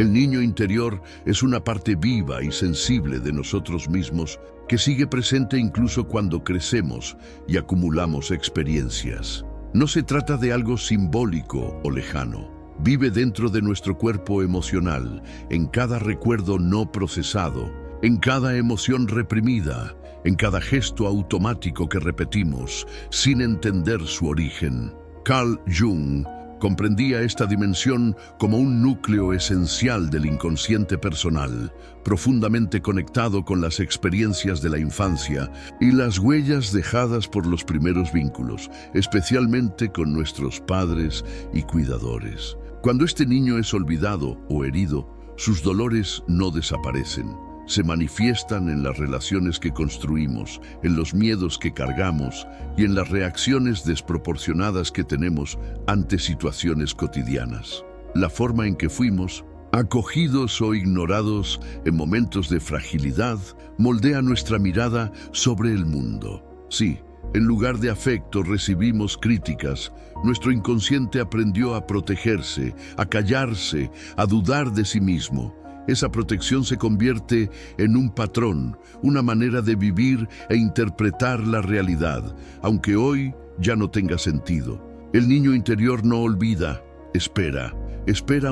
El niño interior es una parte viva y sensible de nosotros mismos que sigue presente incluso cuando crecemos y acumulamos experiencias. No se trata de algo simbólico o lejano. Vive dentro de nuestro cuerpo emocional, en cada recuerdo no procesado, en cada emoción reprimida, en cada gesto automático que repetimos sin entender su origen. Carl Jung comprendía esta dimensión como un núcleo esencial del inconsciente personal, profundamente conectado con las experiencias de la infancia y las huellas dejadas por los primeros vínculos, especialmente con nuestros padres y cuidadores. Cuando este niño es olvidado o herido, sus dolores no desaparecen. Se manifiestan en las relaciones que construimos, en los miedos que cargamos y en las reacciones desproporcionadas que tenemos ante situaciones cotidianas. La forma en que fuimos acogidos o ignorados en momentos de fragilidad moldea nuestra mirada sobre el mundo. Sí, en lugar de afecto recibimos críticas. Nuestro inconsciente aprendió a protegerse, a callarse, a dudar de sí mismo. Esa protección se convierte en un patrón, una manera de vivir e interpretar la realidad, aunque hoy ya no tenga sentido. El niño interior no olvida, espera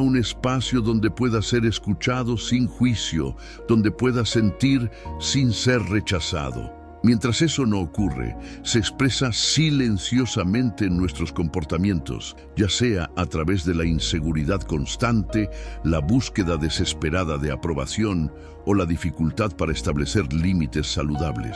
un espacio donde pueda ser escuchado sin juicio, donde pueda sentir sin ser rechazado. Mientras eso no ocurre, se expresa silenciosamente en nuestros comportamientos, ya sea a través de la inseguridad constante, la búsqueda desesperada de aprobación o la dificultad para establecer límites saludables.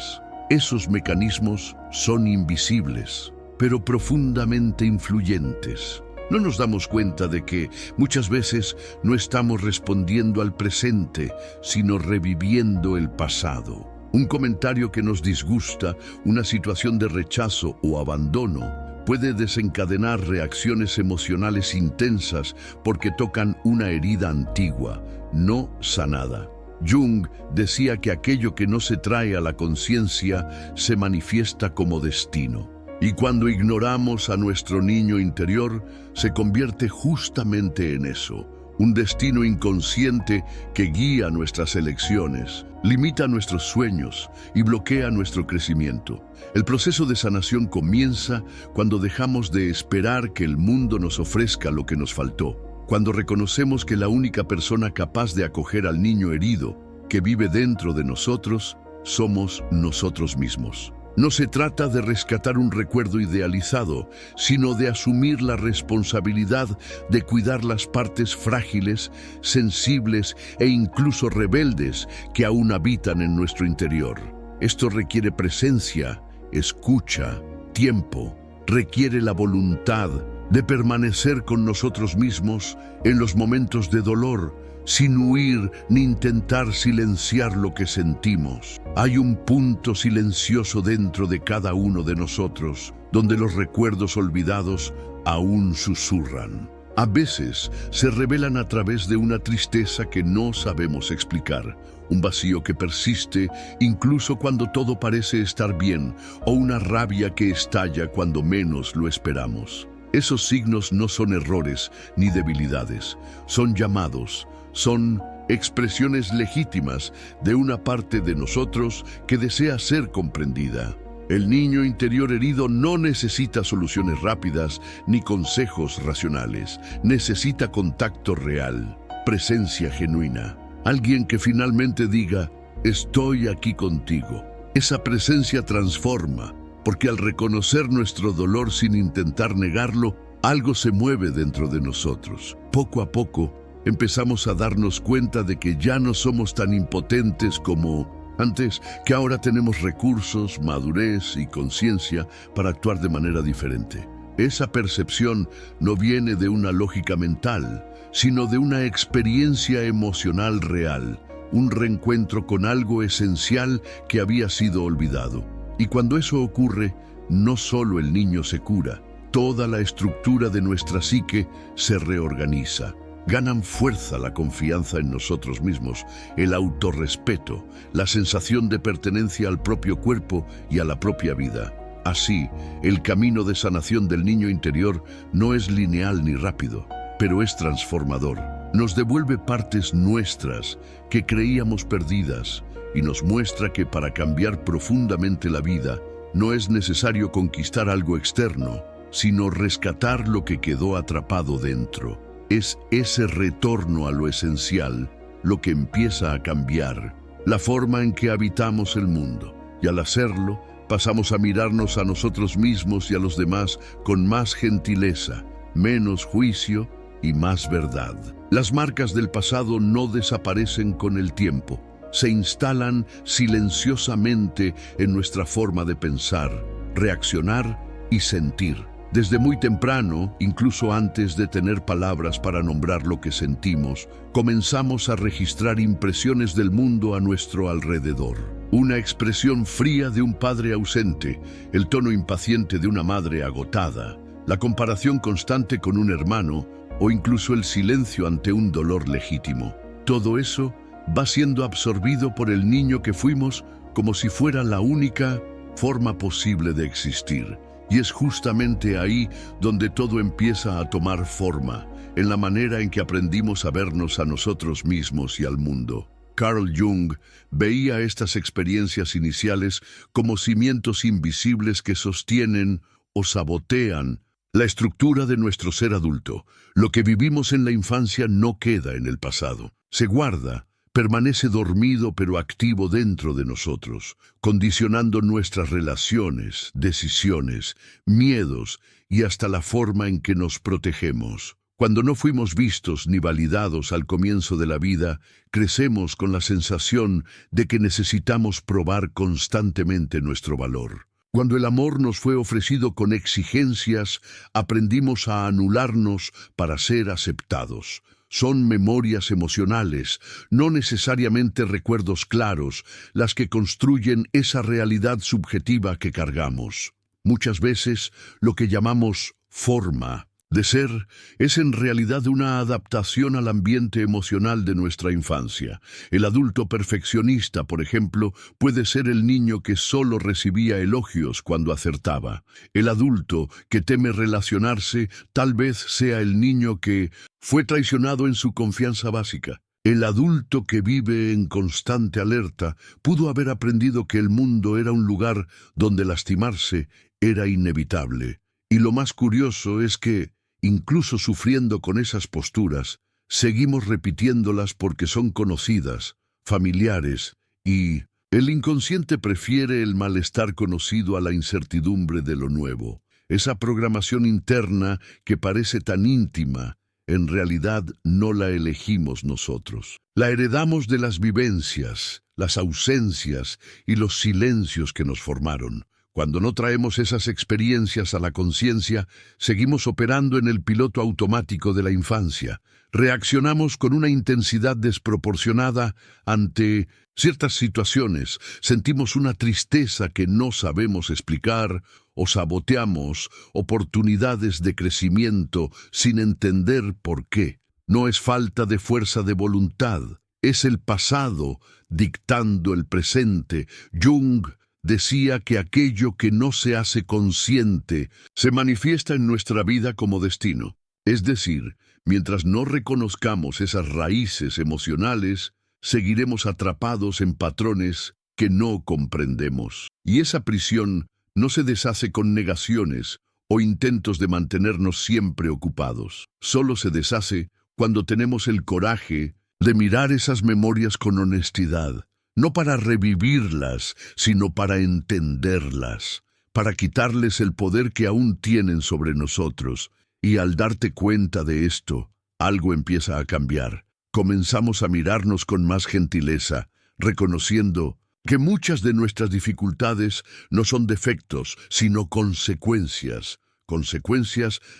Esos mecanismos son invisibles, pero profundamente influyentes. No nos damos cuenta de que muchas veces no estamos respondiendo al presente, sino reviviendo el pasado. Un comentario que nos disgusta, una situación de rechazo o abandono, puede desencadenar reacciones emocionales intensas porque tocan una herida antigua, no sanada. Jung decía que aquello que no se trae a la conciencia se manifiesta como destino. Y cuando ignoramos a nuestro niño interior, se convierte justamente en eso. Un destino inconsciente que guía nuestras elecciones, limita nuestros sueños y bloquea nuestro crecimiento. El proceso de sanación comienza cuando dejamos de esperar que el mundo nos ofrezca lo que nos faltó, cuando reconocemos que la única persona capaz de acoger al niño herido que vive dentro de nosotros somos nosotros mismos. No se trata de rescatar un recuerdo idealizado, sino de asumir la responsabilidad de cuidar las partes frágiles, sensibles e incluso rebeldes que aún habitan en nuestro interior. Esto requiere presencia, escucha, tiempo, requiere la voluntad de permanecer con nosotros mismos en los momentos de dolor, sin huir ni intentar silenciar lo que sentimos. Hay un punto silencioso dentro de cada uno de nosotros, donde los recuerdos olvidados aún susurran. A veces se revelan a través de una tristeza que no sabemos explicar, un vacío que persiste incluso cuando todo parece estar bien, o una rabia que estalla cuando menos lo esperamos. Esos signos no son errores ni debilidades, son llamados, son expresiones legítimas de una parte de nosotros que desea ser comprendida. El niño interior herido no necesita soluciones rápidas ni consejos racionales. Necesita contacto real, presencia genuina. Alguien que finalmente diga, estoy aquí contigo. Esa presencia transforma, porque al reconocer nuestro dolor sin intentar negarlo, algo se mueve dentro de nosotros. Poco a poco, empezamos a darnos cuenta de que ya no somos tan impotentes como antes, que ahora tenemos recursos, madurez y conciencia para actuar de manera diferente. Esa percepción no viene de una lógica mental, sino de una experiencia emocional real, un reencuentro con algo esencial que había sido olvidado. Y cuando eso ocurre, no solo el niño se cura, toda la estructura de nuestra psique se reorganiza. Ganan fuerza la confianza en nosotros mismos, el autorrespeto, la sensación de pertenencia al propio cuerpo y a la propia vida. Así, el camino de sanación del niño interior no es lineal ni rápido, pero es transformador. nos devuelve partes nuestras que creíamos perdidas y nos muestra que para cambiar profundamente la vida no es necesario conquistar algo externo, sino rescatar lo que quedó atrapado dentro. Es ese retorno a lo esencial lo que empieza a cambiar la forma en que habitamos el mundo. Y al hacerlo, pasamos a mirarnos a nosotros mismos y a los demás con más gentileza, menos juicio y más verdad. Las marcas del pasado no desaparecen con el tiempo, se instalan silenciosamente en nuestra forma de pensar, reaccionar y sentir. Desde muy temprano, incluso antes de tener palabras para nombrar lo que sentimos, comenzamos a registrar impresiones del mundo a nuestro alrededor. Una expresión fría de un padre ausente, el tono impaciente de una madre agotada, la comparación constante con un hermano o incluso el silencio ante un dolor legítimo. Todo eso va siendo absorbido por el niño que fuimos como si fuera la única forma posible de existir. Y es justamente ahí donde todo empieza a tomar forma, en la manera en que aprendimos a vernos a nosotros mismos y al mundo. Carl Jung veía estas experiencias iniciales como cimientos invisibles que sostienen o sabotean la estructura de nuestro ser adulto. Lo que vivimos en la infancia no queda en el pasado. Se guarda, permanece dormido pero activo dentro de nosotros, condicionando nuestras relaciones, decisiones, miedos y hasta la forma en que nos protegemos. Cuando no fuimos vistos ni validados al comienzo de la vida, crecemos con la sensación de que necesitamos probar constantemente nuestro valor. Cuando el amor nos fue ofrecido con exigencias, aprendimos a anularnos para ser aceptados. Son memorias emocionales, no necesariamente recuerdos claros, las que construyen esa realidad subjetiva que cargamos. Muchas veces, lo que llamamos forma de ser es en realidad una adaptación al ambiente emocional de nuestra infancia. El adulto perfeccionista, por ejemplo, puede ser el niño que solo recibía elogios cuando acertaba. El adulto que teme relacionarse tal vez sea el niño que fue traicionado en su confianza básica. El adulto que vive en constante alerta pudo haber aprendido que el mundo era un lugar donde lastimarse era inevitable. Y lo más curioso es que, incluso sufriendo con esas posturas, seguimos repitiéndolas porque son conocidas, familiares, y el inconsciente prefiere el malestar conocido a la incertidumbre de lo nuevo. Esa programación interna que parece tan íntima, en realidad no la elegimos nosotros. La heredamos de las vivencias, las ausencias y los silencios que nos formaron. Cuando no traemos esas experiencias a la conciencia, seguimos operando en el piloto automático de la infancia. Reaccionamos con una intensidad desproporcionada ante ciertas situaciones, sentimos una tristeza que no sabemos explicar o saboteamos oportunidades de crecimiento sin entender por qué. No es falta de fuerza de voluntad, es el pasado dictando el presente. Jung decía que aquello que no se hace consciente se manifiesta en nuestra vida como destino. Es decir, mientras no reconozcamos esas raíces emocionales, seguiremos atrapados en patrones que no comprendemos. Y esa prisión no se deshace con negaciones o intentos de mantenernos siempre ocupados. Solo se deshace cuando tenemos el coraje de mirar esas memorias con honestidad. No para revivirlas, sino para entenderlas, para quitarles el poder que aún tienen sobre nosotros. Y al darte cuenta de esto, algo empieza a cambiar. Comenzamos a mirarnos con más gentileza, reconociendo que muchas de nuestras dificultades no son defectos, sino consecuencias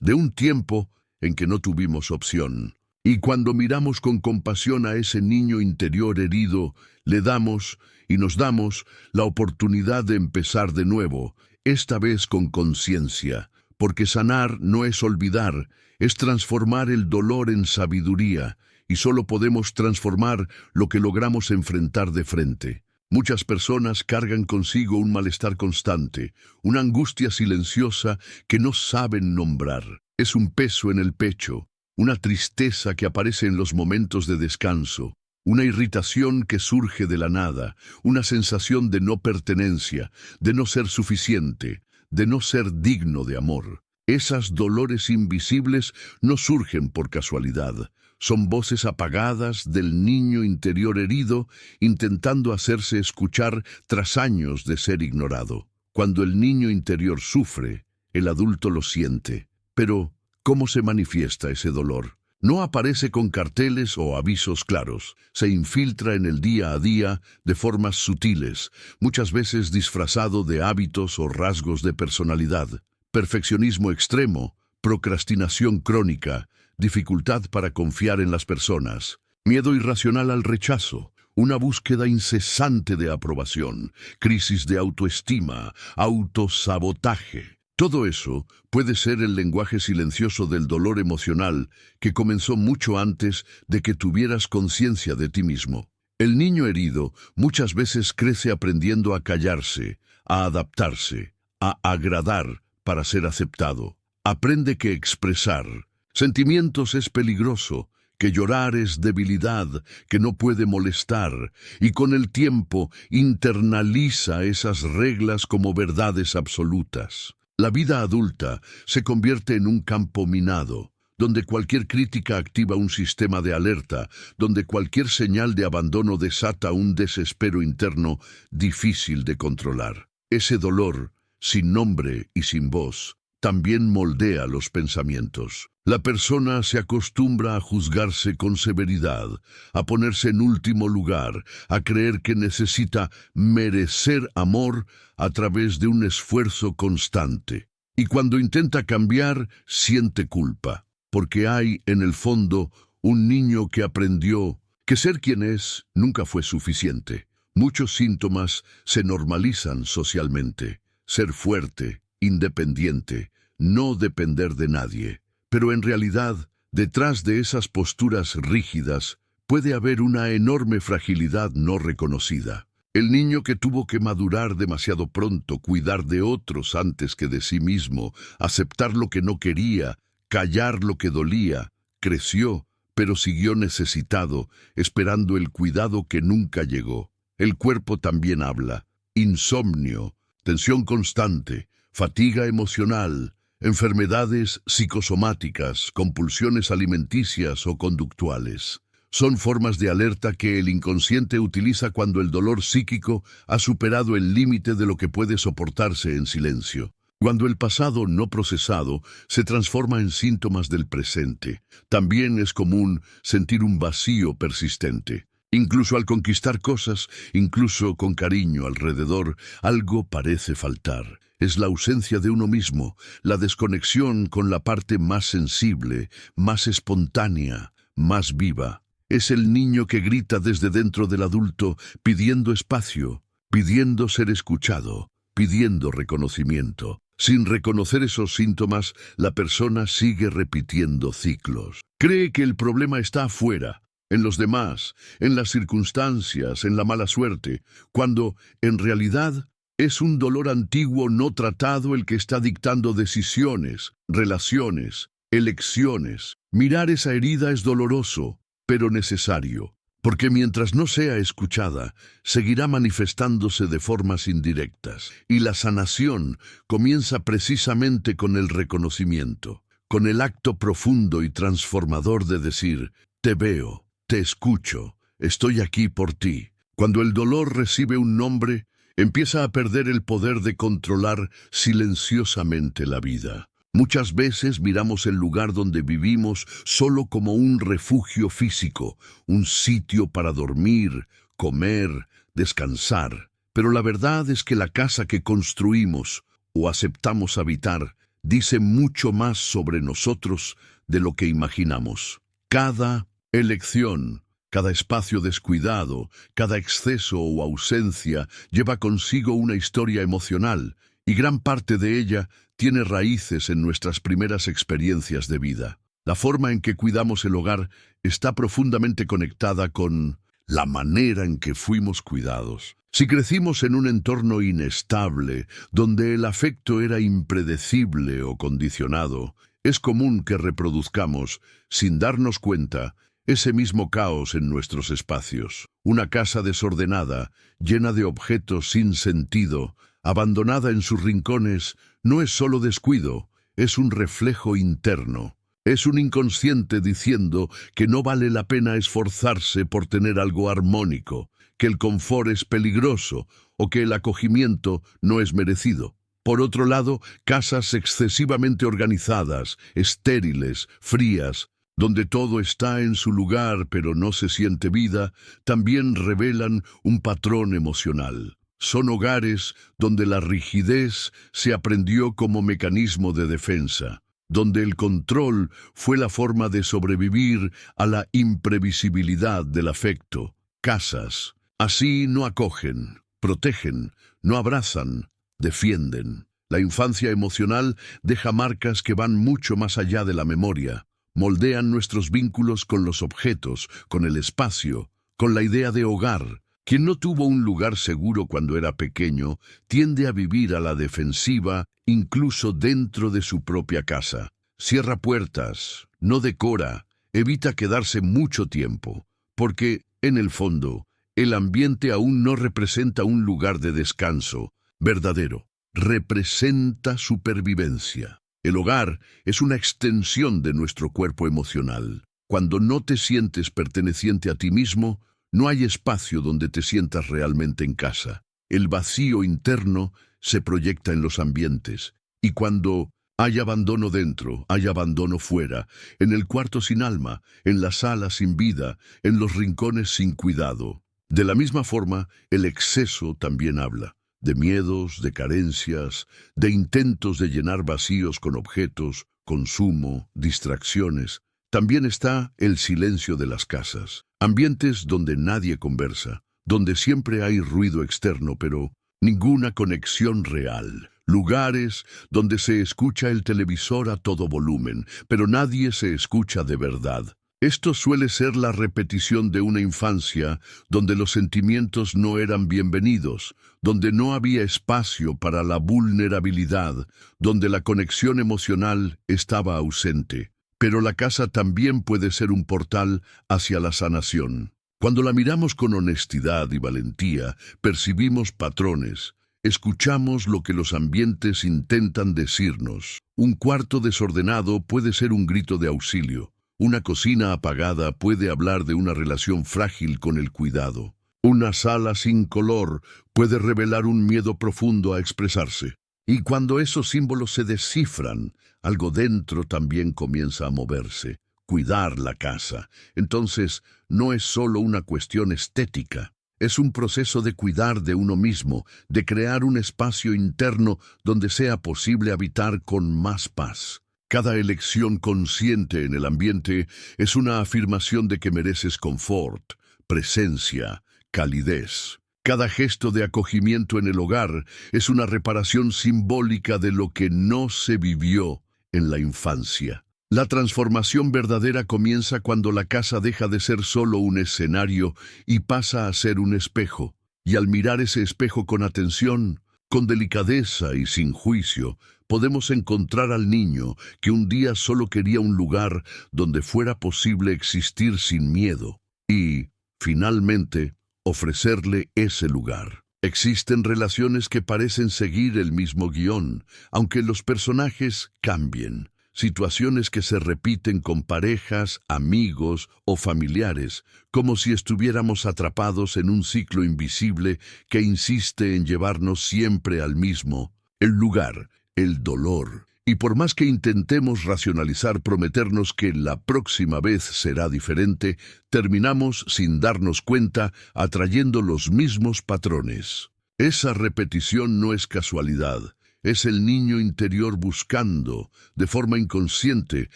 de un tiempo en que no tuvimos opción. Y cuando miramos con compasión a ese niño interior herido, le damos y nos damos la oportunidad de empezar de nuevo, esta vez con conciencia, porque sanar no es olvidar, es transformar el dolor en sabiduría, y solo podemos transformar lo que logramos enfrentar de frente. Muchas personas cargan consigo un malestar constante, una angustia silenciosa que no saben nombrar. Es un peso en el pecho, una tristeza que aparece en los momentos de descanso, una irritación que surge de la nada, una sensación de no pertenencia, de no ser suficiente, de no ser digno de amor. Esas dolores invisibles no surgen por casualidad. Son voces apagadas del niño interior herido intentando hacerse escuchar tras años de ser ignorado. Cuando el niño interior sufre, el adulto lo siente. Pero, ¿cómo se manifiesta ese dolor? No aparece con carteles o avisos claros. Se infiltra en el día a día de formas sutiles, muchas veces disfrazado de hábitos o rasgos de personalidad. Perfeccionismo extremo, procrastinación crónica, dificultad para confiar en las personas, miedo irracional al rechazo, una búsqueda incesante de aprobación, crisis de autoestima, autosabotaje. Todo eso puede ser el lenguaje silencioso del dolor emocional que comenzó mucho antes de que tuvieras conciencia de ti mismo. El niño herido muchas veces crece aprendiendo a callarse, a adaptarse, a agradar para ser aceptado. Aprende que expresar sentimientos es peligroso, que llorar es debilidad, que no puede molestar, y con el tiempo internaliza esas reglas como verdades absolutas. La vida adulta se convierte en un campo minado, donde cualquier crítica activa un sistema de alerta, donde cualquier señal de abandono desata un desespero interno difícil de controlar. Ese dolor, sin nombre y sin voz, también moldea los pensamientos. La persona se acostumbra a juzgarse con severidad, a ponerse en último lugar, a creer que necesita merecer amor a través de un esfuerzo constante. Y cuando intenta cambiar, siente culpa, porque hay, en el fondo, un niño que aprendió que ser quien es nunca fue suficiente. Muchos síntomas se normalizan socialmente. Ser fuerte, independiente, no depender de nadie. Pero en realidad, detrás de esas posturas rígidas, puede haber una enorme fragilidad no reconocida. El niño que tuvo que madurar demasiado pronto, cuidar de otros antes que de sí mismo, aceptar lo que no quería, callar lo que dolía, creció, pero siguió necesitado, esperando el cuidado que nunca llegó. El cuerpo también habla. Insomnio, tensión constante, fatiga emocional, enfermedades psicosomáticas, compulsiones alimenticias o conductuales. Son formas de alerta que el inconsciente utiliza cuando el dolor psíquico ha superado el límite de lo que puede soportarse en silencio. Cuando el pasado no procesado se transforma en síntomas del presente, también es común sentir un vacío persistente. Incluso al conquistar cosas, incluso con cariño alrededor, algo parece faltar. Es la ausencia de uno mismo, la desconexión con la parte más sensible, más espontánea, más viva. Es el niño que grita desde dentro del adulto, pidiendo espacio, pidiendo ser escuchado, pidiendo reconocimiento. Sin reconocer esos síntomas, la persona sigue repitiendo ciclos. Cree que el problema está afuera, en los demás, en las circunstancias, en la mala suerte, cuando, en realidad, es un dolor antiguo no tratado el que está dictando decisiones, relaciones, elecciones. Mirar esa herida es doloroso, pero necesario, porque mientras no sea escuchada, seguirá manifestándose de formas indirectas. Y la sanación comienza precisamente con el reconocimiento, con el acto profundo y transformador de decir, te veo, te escucho, estoy aquí por ti. Cuando el dolor recibe un nombre, empieza a perder el poder de controlar silenciosamente la vida. Muchas veces miramos el lugar donde vivimos solo como un refugio físico, un sitio para dormir, comer, descansar. Pero la verdad es que la casa que construimos o aceptamos habitar dice mucho más sobre nosotros de lo que imaginamos. Cada elección, cada espacio descuidado, cada exceso o ausencia lleva consigo una historia emocional, y gran parte de ella tiene raíces en nuestras primeras experiencias de vida. La forma en que cuidamos el hogar está profundamente conectada con la manera en que fuimos cuidados. Si crecimos en un entorno inestable, donde el afecto era impredecible o condicionado, Es común que reproduzcamos, sin darnos cuenta, ese mismo caos en nuestros espacios. Una casa desordenada, llena de objetos sin sentido, abandonada en sus rincones, no es solo descuido, es un reflejo interno. Es un inconsciente diciendo que no vale la pena esforzarse por tener algo armónico, que el confort es peligroso o que el acogimiento no es merecido. Por otro lado, casas excesivamente organizadas, estériles, frías, donde todo está en su lugar pero no se siente vida, también revelan un patrón emocional. Son hogares donde la rigidez se aprendió como mecanismo de defensa, donde el control fue la forma de sobrevivir a la imprevisibilidad del afecto. Casas así no acogen, protegen, no abrazan, defienden. La infancia emocional deja marcas que van mucho más allá de la memoria. Moldean nuestros vínculos con los objetos, con el espacio, con la idea de hogar. Quien no tuvo un lugar seguro cuando era pequeño tiende a vivir a la defensiva, incluso dentro de su propia casa. Cierra puertas, no decora, evita quedarse mucho tiempo, porque, en el fondo, el ambiente aún no representa un lugar de descanso verdadero. Representa supervivencia. El hogar es una extensión de nuestro cuerpo emocional. Cuando no te sientes perteneciente a ti mismo, no hay espacio donde te sientas realmente en casa. El vacío interno se proyecta en los ambientes, y cuando hay abandono dentro, hay abandono fuera, en el cuarto sin alma, en la sala sin vida, en los rincones sin cuidado. De la misma forma, el exceso también habla. De miedos, de carencias, de intentos de llenar vacíos con objetos, consumo, distracciones. También está el silencio de las casas, ambientes donde nadie conversa, donde siempre hay ruido externo, pero ninguna conexión real. Lugares donde se escucha el televisor a todo volumen, pero nadie se escucha de verdad. Esto suele ser la repetición de una infancia donde los sentimientos no eran bienvenidos, donde no había espacio para la vulnerabilidad, donde la conexión emocional estaba ausente. Pero la casa también puede ser un portal hacia la sanación. Cuando la miramos con honestidad y valentía, percibimos patrones, escuchamos lo que los ambientes intentan decirnos. Un cuarto desordenado puede ser un grito de auxilio. Una cocina apagada puede hablar de una relación frágil con el cuidado. Una sala sin color puede revelar un miedo profundo a expresarse. Y cuando esos símbolos se descifran, algo dentro también comienza a moverse. Cuidar la casa. Entonces, no es solo una cuestión estética. Es un proceso de cuidar de uno mismo, de crear un espacio interno donde sea posible habitar con más paz. Cada elección consciente en el ambiente es una afirmación de que mereces confort, presencia, calidez. Cada gesto de acogimiento en el hogar es una reparación simbólica de lo que no se vivió en la infancia. La transformación verdadera comienza cuando la casa deja de ser solo un escenario y pasa a ser un espejo. Y al mirar ese espejo con atención, con delicadeza y sin juicio, podemos encontrar al niño que un día solo quería un lugar donde fuera posible existir sin miedo y, finalmente, ofrecerle ese lugar. Existen relaciones que parecen seguir el mismo guión, aunque los personajes cambien. Situaciones que se repiten con parejas, amigos o familiares, como si estuviéramos atrapados en un ciclo invisible que insiste en llevarnos siempre al mismo, el lugar, el dolor. Y por más que intentemos racionalizar, prometernos que la próxima vez será diferente, terminamos sin darnos cuenta atrayendo los mismos patrones. Esa repetición no es casualidad. Es el niño interior buscando, de forma inconsciente,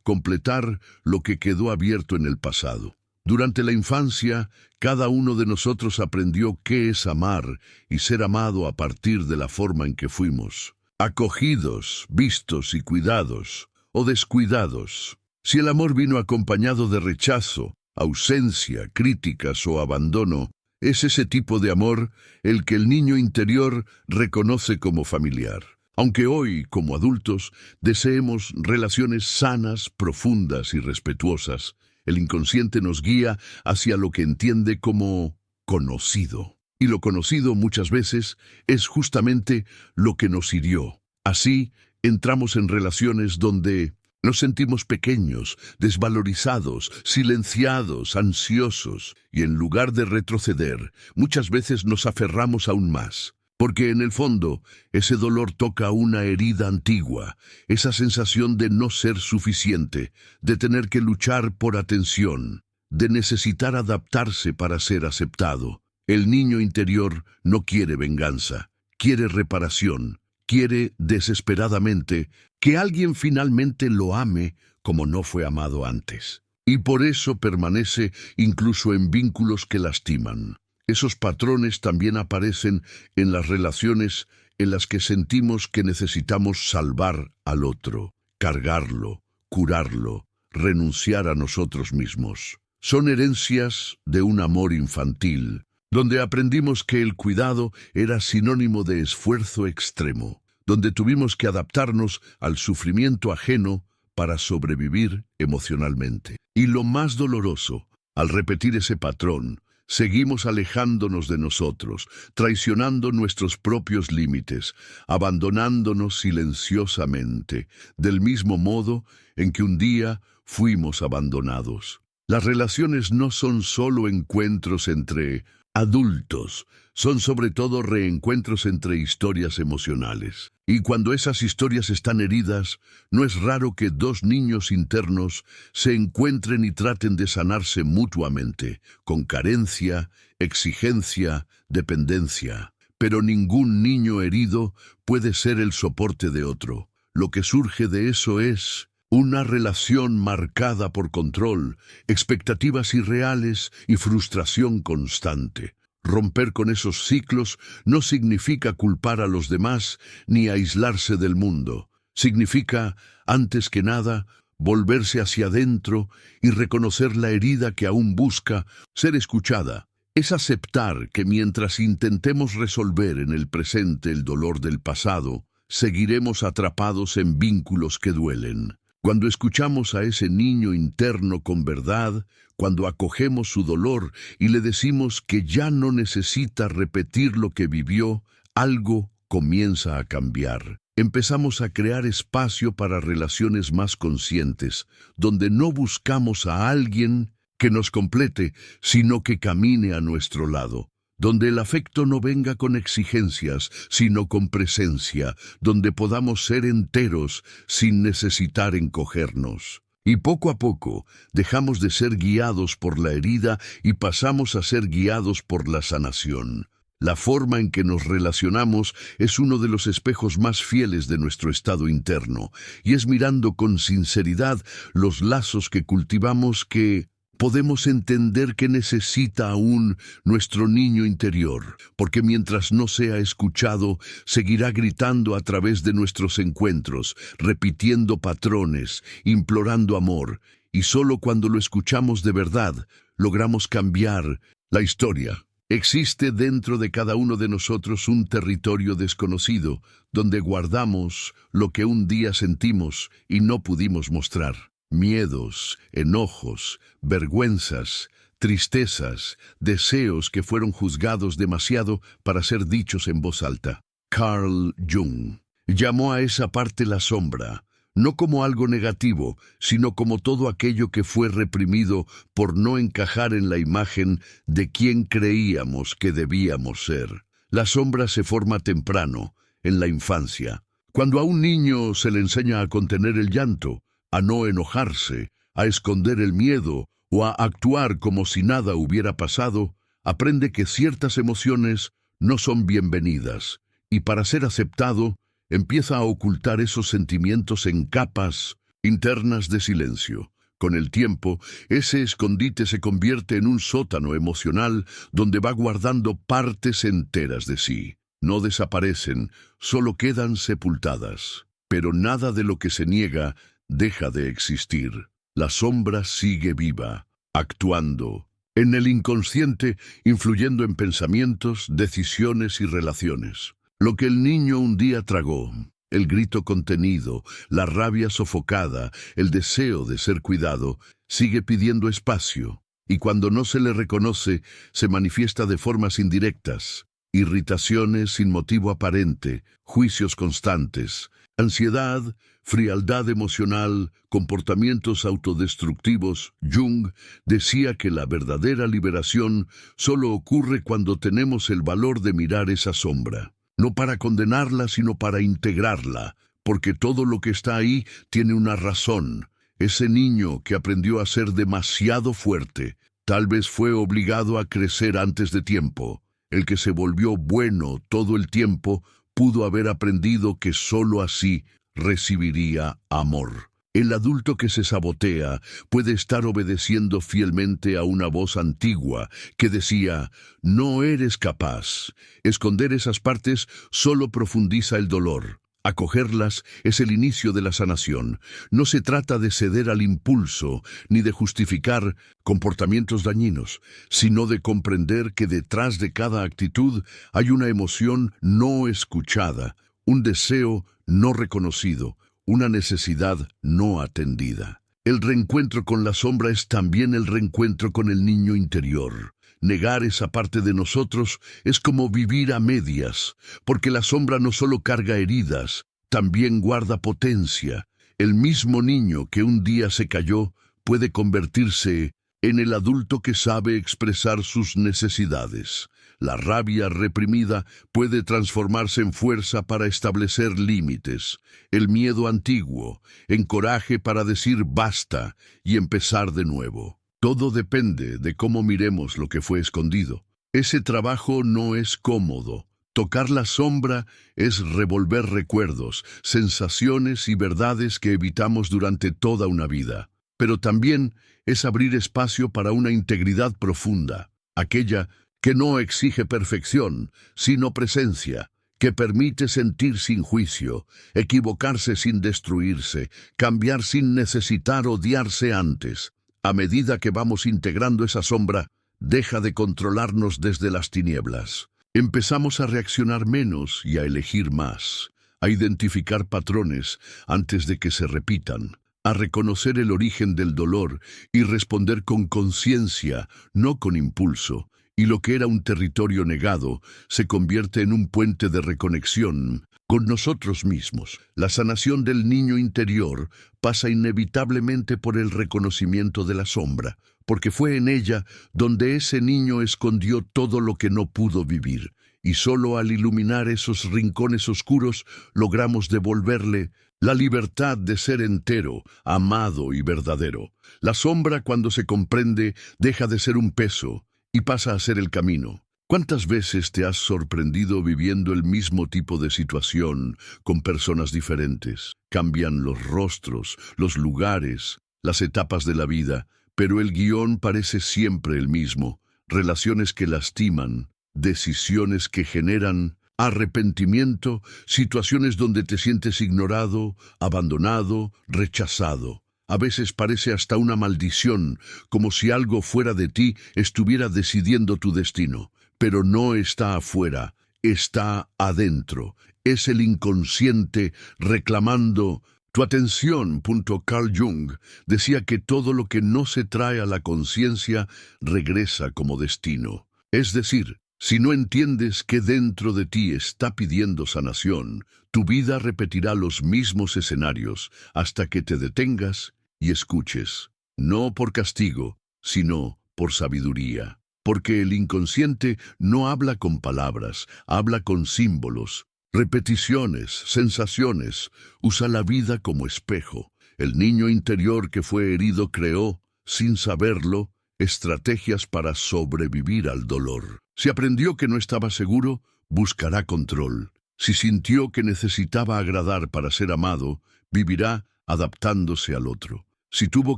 completar lo que quedó abierto en el pasado. Durante la infancia, cada uno de nosotros aprendió qué es amar y ser amado a partir de la forma en que fuimos. Acogidos, vistos y cuidados, o descuidados. Si el amor vino acompañado de rechazo, ausencia, críticas o abandono, es ese tipo de amor el que el niño interior reconoce como familiar. Aunque hoy, como adultos, deseemos relaciones sanas, profundas y respetuosas, el inconsciente nos guía hacia lo que entiende como conocido. Y lo conocido muchas veces es justamente lo que nos hirió. Así, entramos en relaciones donde nos sentimos pequeños, desvalorizados, silenciados, ansiosos, y en lugar de retroceder, muchas veces nos aferramos aún más. Porque en el fondo, ese dolor toca una herida antigua, esa sensación de no ser suficiente, de tener que luchar por atención, de necesitar adaptarse para ser aceptado. El niño interior no quiere venganza, quiere reparación, quiere desesperadamente que alguien finalmente lo ame como no fue amado antes. Y por eso permanece incluso en vínculos que lastiman. Esos patrones también aparecen en las relaciones en las que sentimos que necesitamos salvar al otro, cargarlo, curarlo, renunciar a nosotros mismos. Son herencias de un amor infantil, donde aprendimos que el cuidado era sinónimo de esfuerzo extremo, donde tuvimos que adaptarnos al sufrimiento ajeno para sobrevivir emocionalmente. Y lo más doloroso, al repetir ese patrón, seguimos alejándonos de nosotros, traicionando nuestros propios límites, abandonándonos silenciosamente, del mismo modo en que un día fuimos abandonados. Las relaciones no son solo encuentros entre adultos, son sobre todo reencuentros entre historias emocionales. Y cuando esas historias están heridas, no es raro que dos niños internos se encuentren y traten de sanarse mutuamente, con carencia, exigencia, dependencia. Pero ningún niño herido puede ser el soporte de otro. Lo que surge de eso es una relación marcada por control, expectativas irreales y frustración constante. Romper con esos ciclos no significa culpar a los demás ni aislarse del mundo. Significa, antes que nada, volverse hacia adentro y reconocer la herida que aún busca ser escuchada. Es aceptar que mientras intentemos resolver en el presente el dolor del pasado, seguiremos atrapados en vínculos que duelen. Cuando escuchamos a ese niño interno con verdad, cuando acogemos su dolor y le decimos que ya no necesita repetir lo que vivió, algo comienza a cambiar. Empezamos a crear espacio para relaciones más conscientes, donde no buscamos a alguien que nos complete, sino que camine a nuestro lado. Donde el afecto no venga con exigencias, sino con presencia, donde podamos ser enteros sin necesitar encogernos. Y poco a poco dejamos de ser guiados por la herida y pasamos a ser guiados por la sanación. La forma en que nos relacionamos es uno de los espejos más fieles de nuestro estado interno, y es mirando con sinceridad los lazos que cultivamos que podemos entender que necesita aún nuestro niño interior, porque mientras no sea escuchado, seguirá gritando a través de nuestros encuentros, repitiendo patrones, implorando amor, y solo cuando lo escuchamos de verdad, logramos cambiar la historia. Existe dentro de cada uno de nosotros un territorio desconocido, donde guardamos lo que un día sentimos y no pudimos mostrar. Miedos, enojos, vergüenzas, tristezas, deseos que fueron juzgados demasiado para ser dichos en voz alta. Carl Jung llamó a esa parte la sombra, no como algo negativo, sino como todo aquello que fue reprimido por no encajar en la imagen de quien creíamos que debíamos ser. La sombra se forma temprano, en la infancia. Cuando a un niño se le enseña a contener el llanto, a no enojarse, a esconder el miedo o a actuar como si nada hubiera pasado, aprende que ciertas emociones no son bienvenidas y para ser aceptado empieza a ocultar esos sentimientos en capas internas de silencio. Con el tiempo, ese escondite se convierte en un sótano emocional donde va guardando partes enteras de sí. No desaparecen, solo quedan sepultadas. Pero nada de lo que se niega deja de existir. La sombra sigue viva, actuando, en el inconsciente, influyendo en pensamientos, decisiones y relaciones. Lo que el niño un día tragó, El grito contenido, la rabia sofocada, el deseo de ser cuidado, sigue pidiendo espacio, y cuando no se le reconoce, se manifiesta de formas indirectas: irritaciones sin motivo aparente, juicios constantes, ansiedad, frialdad emocional, comportamientos autodestructivos. Jung decía que la verdadera liberación solo ocurre cuando tenemos el valor de mirar esa sombra, no para condenarla, sino para integrarla, porque todo lo que está ahí tiene una razón. Ese niño que aprendió a ser demasiado fuerte, tal vez fue obligado a crecer antes de tiempo. El que se volvió bueno todo el tiempo pudo haber aprendido que sólo así recibiría amor. El adulto que se sabotea puede estar obedeciendo fielmente a una voz antigua que decía: no eres capaz. Esconder esas partes solo profundiza el dolor. Acogerlas es el inicio de la sanación. No se trata de ceder al impulso ni de justificar comportamientos dañinos, sino de comprender que detrás de cada actitud hay una emoción no escuchada, un deseo no reconocido, una necesidad no atendida. El reencuentro con la sombra es también el reencuentro con el niño interior. Negar esa parte de nosotros es como vivir a medias, porque la sombra no solo carga heridas, también guarda potencia. El mismo niño que un día se cayó puede convertirse en el adulto que sabe expresar sus necesidades. La rabia reprimida puede transformarse en fuerza para establecer límites, el miedo antiguo en coraje para decir basta y empezar de nuevo. Todo depende de cómo miremos lo que fue escondido. Ese trabajo no es cómodo. Tocar la sombra es revolver recuerdos, sensaciones y verdades que evitamos durante toda una vida. Pero también es abrir espacio para una integridad profunda, aquella que no exige perfección, sino presencia, que permite sentir sin juicio, equivocarse sin destruirse, cambiar sin necesitar odiarse antes. A medida que vamos integrando esa sombra, deja de controlarnos desde las tinieblas. Empezamos a reaccionar menos y a elegir más, a identificar patrones antes de que se repitan, a reconocer el origen del dolor y responder con conciencia, no con impulso. Y lo que era un territorio negado se convierte en un puente de reconexión con nosotros mismos. La sanación del niño interior pasa inevitablemente por el reconocimiento de la sombra, porque fue en ella donde ese niño escondió todo lo que no pudo vivir, y solo al iluminar esos rincones oscuros logramos devolverle la libertad de ser entero, amado y verdadero. La sombra, cuando se comprende, deja de ser un peso y pasa a ser el camino. ¿Cuántas veces te has sorprendido viviendo el mismo tipo de situación con personas diferentes? Cambian los rostros, los lugares, las etapas de la vida, pero el guión parece siempre el mismo. Relaciones que lastiman, decisiones que generan arrepentimiento, situaciones donde te sientes ignorado, abandonado, rechazado. A veces parece hasta una maldición, como si algo fuera de ti estuviera decidiendo tu destino. Pero no está afuera, está adentro. Es el inconsciente reclamando tu atención. Carl Jung decía que todo lo que no se trae a la conciencia regresa como destino. Es decir, si no entiendes que dentro de ti está pidiendo sanación, tu vida repetirá los mismos escenarios hasta que te detengas y escuches, no por castigo, sino por sabiduría. Porque el inconsciente no habla con palabras, habla con símbolos, repeticiones, sensaciones. Usa la vida como espejo. El niño interior que fue herido creó, sin saberlo, estrategias para sobrevivir al dolor. Si aprendió que no estaba seguro, buscará control. Si sintió que necesitaba agradar para ser amado, vivirá adaptándose al otro. Si tuvo